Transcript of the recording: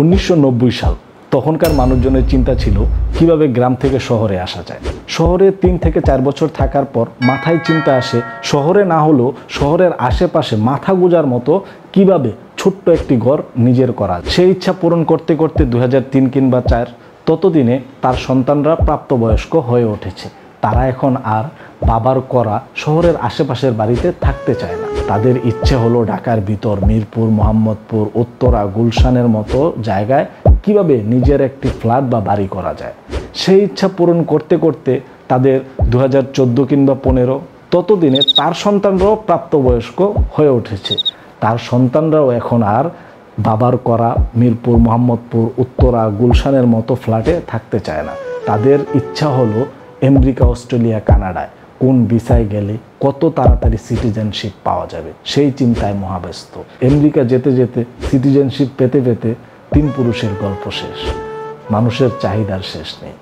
1990 সাল। তখনকার মানুষজনের চিন্তা ছিল কিভাবে গ্রাম থেকে শহরে আসা যায়। শহরে 3 থেকে 4 বছর থাকার পর মাথায় চিন্তা আসে শহরে না হলেও শহরের আশেপাশে মাথা গোঁজার মতো কিভাবে ছোট্ট একটি ঘর নিজের করা। সেই ইচ্ছা পূরণ করতে করতে 2003 কিংবা 4 ততদিনে তার সন্তানরা প্রাপ্তবয়স্ক হয়ে উঠেছে। তারা এখন আর বাবার করা শহরের আশেপাশের বাড়িতে থাকতে চায় না। তাদের ইচ্ছে হলো ঢাকার ভিতর মিরপুর, মোহাম্মদপুর, উত্তরা, গুলশানের মতো জায়গায় কিভাবে নিজের একটি ফ্ল্যাট বা বাড়ি করা যায়। সেই ইচ্ছা পূরণ করতে করতে তাদের 2014 কিংবা 15 ততদিনে তার সন্তানরাও প্রাপ্তবয়স্ক হয়ে উঠেছে। তার সন্তানরাও এখন আর বাবার করা মিরপুর, মোহাম্মদপুর, উত্তরা, গুলশানের মতো ফ্ল্যাটে থাকতে চায় না। তাদের ইচ্ছা হলো আমেরিকা, অস্ট্রেলিয়া, কানাডায় কোন ভিসায় গেলে কত তাড়াতাড়ি সিটিজেনশিপ পাওয়া যাবে সেই চিন্তায় মহাব্যস্ত। আমেরিকা যেতে যেতে সিটিজেনশিপ পেতে পেতে 3 পুরুষের গল্প শেষ। মানুষের চাহিদার শেষ নেই।